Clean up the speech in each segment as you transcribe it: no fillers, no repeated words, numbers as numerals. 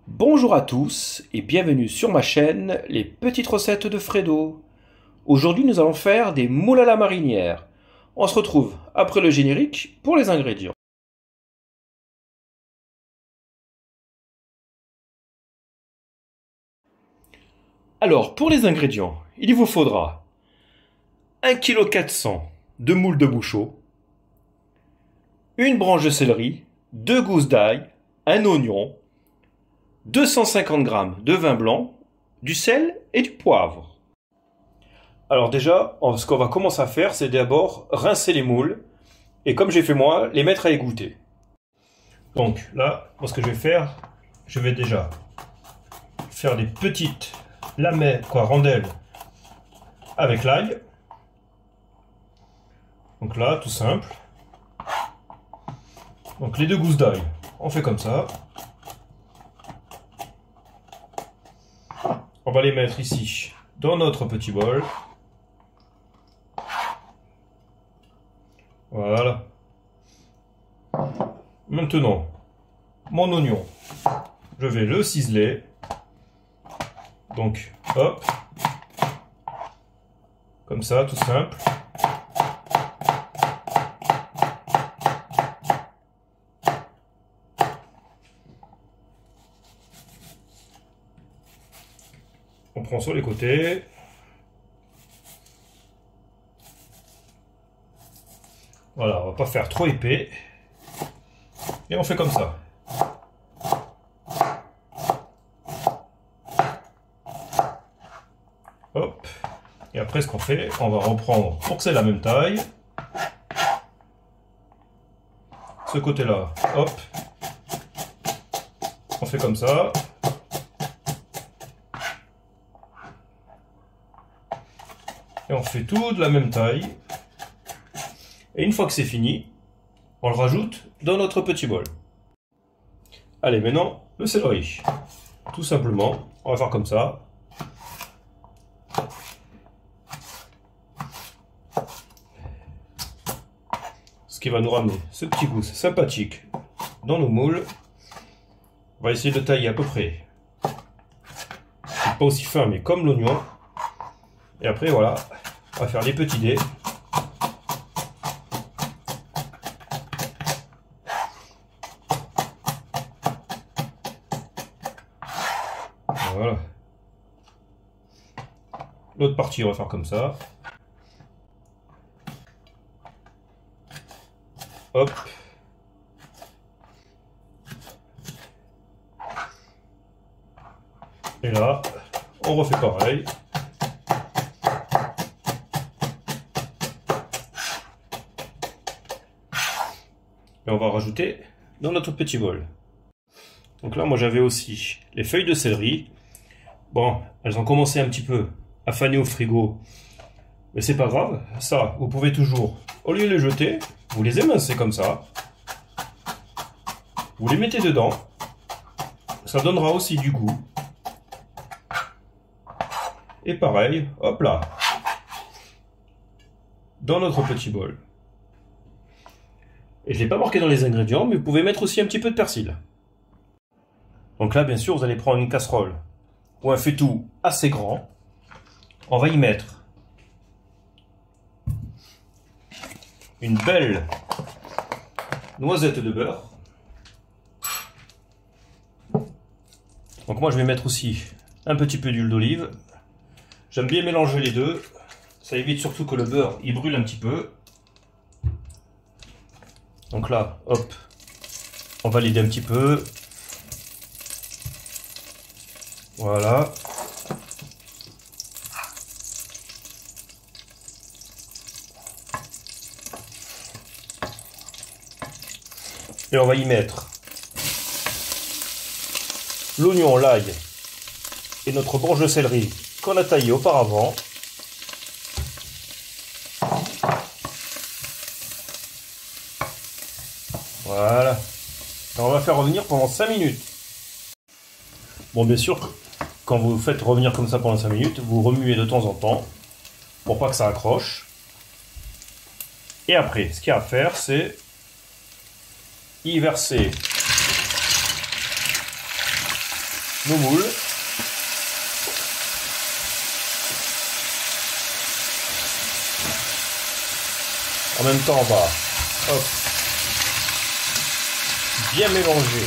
Bonjour à tous et bienvenue sur ma chaîne Les Petites Recettes de Fredo. Aujourd'hui nous allons faire des moules à la marinière. On se retrouve après le générique pour les ingrédients. Alors pour les ingrédients, il vous faudra 1,4 kg de moules de bouchot, une branche de céleri, 2 gousses d'ail, un oignon, 250 g de vin blanc, du sel et du poivre. Alors déjà, ce qu'on va commencer à faire, c'est d'abord rincer les moules, et comme j'ai fait moi, les mettre à égoutter. Donc là, moi ce que je vais faire, je vais déjà faire des petites lamelles, rondelles, avec l'ail. Donc là, tout simple. Donc les 2 gousses d'ail, on fait comme ça. On va les mettre ici, dans notre petit bol. Voilà. Maintenant, mon oignon, je vais le ciseler. Donc, hop. Comme ça, tout simple. On prend sur les côtés. Voilà, on va pas faire trop épais. Et on fait comme ça. Hop. Et après, ce qu'on fait, on va reprendre pour que c'est la même taille. Ce côté-là, hop. On fait comme ça. Et on fait tout de la même taille. Et une fois que c'est fini, on le rajoute dans notre petit bol. Allez, maintenant, le céleri. Tout simplement, on va faire comme ça. Ce qui va nous ramener ce petit goût sympathique dans nos moules. On va essayer de tailler à peu près. Pas aussi fin, mais comme l'oignon. Et après, voilà, on va faire les petits dés. Voilà. L'autre partie, on va faire comme ça. Hop. Et là, on refait pareil. Et on va rajouter dans notre petit bol. Donc là, moi j'avais aussi les feuilles de céleri. Bon, elles ont commencé un petit peu à faner au frigo. Mais c'est pas grave, ça, vous pouvez toujours, au lieu de les jeter, vous les émincez comme ça. Vous les mettez dedans. Ça donnera aussi du goût. Et pareil, hop là. Dans notre petit bol. Et je ne l'ai pas marqué dans les ingrédients, mais vous pouvez mettre aussi un petit peu de persil. Donc là, bien sûr, vous allez prendre une casserole ou un faitout assez grand. On va y mettre une belle noisette de beurre. Donc moi, je vais mettre aussi un petit peu d'huile d'olive. J'aime bien mélanger les deux. Ça évite surtout que le beurre il brûle un petit peu. Donc là, hop, on valide un petit peu. Voilà. Et on va y mettre l'oignon, l'ail et notre branche de céleri qu'on a taillé auparavant. Voilà. Et on va faire revenir pendant 5 minutes. Bon, bien sûr, quand vous faites revenir comme ça pendant 5 minutes, vous remuez de temps en temps pour pas que ça accroche. Et après, ce qu'il y a à faire, c'est y verser nos moules. En même temps, on va bien mélanger.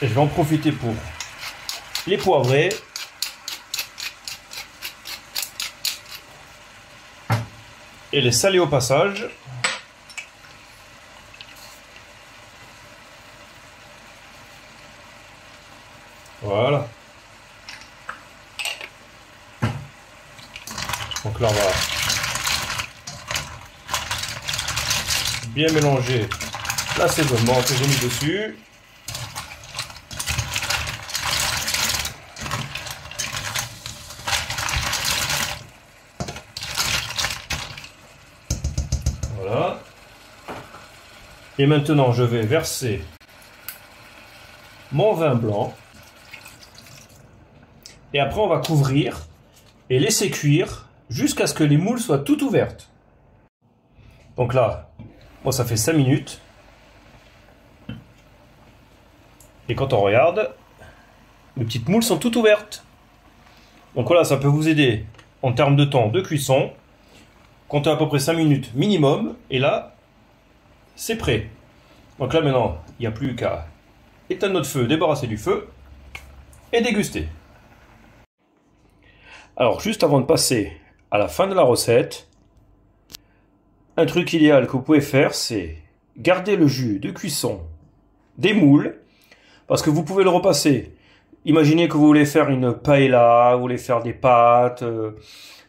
Et je vais en profiter pour les poivrer. Et les saler au passage. Voilà. Donc là, on va bien mélanger l'assaisonnement que j'ai mis dessus. Voilà. Et maintenant, je vais verser mon vin blanc. Et après, on va couvrir et laisser cuire jusqu'à ce que les moules soient toutes ouvertes. Donc là, moi, ça fait 5 minutes. Et quand on regarde, les petites moules sont toutes ouvertes. Donc voilà, ça peut vous aider en termes de temps de cuisson. Comptez à peu près 5 minutes minimum. Et là, c'est prêt. Donc là, maintenant, il n'y a plus qu'à éteindre notre feu, débarrasser du feu et déguster. Alors, juste avant de passer à la fin de la recette, un truc idéal que vous pouvez faire, c'est garder le jus de cuisson des moules, parce que vous pouvez le repasser. Imaginez que vous voulez faire une paella, vous voulez faire des pâtes.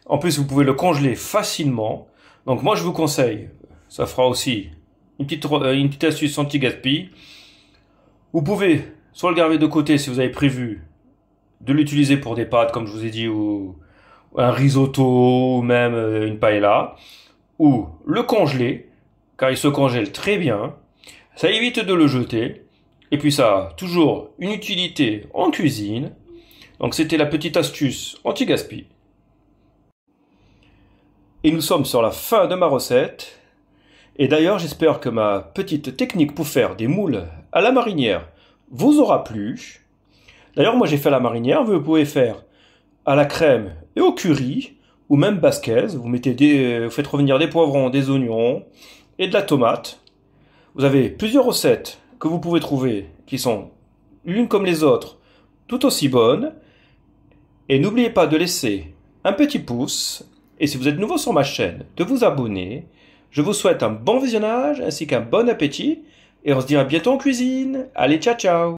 En plus, vous pouvez le congeler facilement. Donc moi, je vous conseille, ça fera aussi une petite astuce anti-gaspi. Vous pouvez soit le garder de côté si vous avez prévu de l'utiliser pour des pâtes, comme je vous ai dit, ou un risotto, ou même une paella, ou le congeler, car il se congèle très bien, ça évite de le jeter, et puis ça a toujours une utilité en cuisine. Donc c'était la petite astuce anti-gaspi. Et nous sommes sur la fin de ma recette, et d'ailleurs j'espère que ma petite technique pour faire des moules à la marinière vous aura plu. D'ailleurs, moi j'ai fait à la marinière, vous pouvez faire à la crème et au curry, ou même basquaise. Vous faites revenir des poivrons, des oignons et de la tomate. Vous avez plusieurs recettes que vous pouvez trouver qui sont l'une comme les autres, tout aussi bonnes. Et n'oubliez pas de laisser un petit pouce. Et si vous êtes nouveau sur ma chaîne, de vous abonner. Je vous souhaite un bon visionnage ainsi qu'un bon appétit. Et on se dit à bientôt en cuisine. Allez, ciao ciao!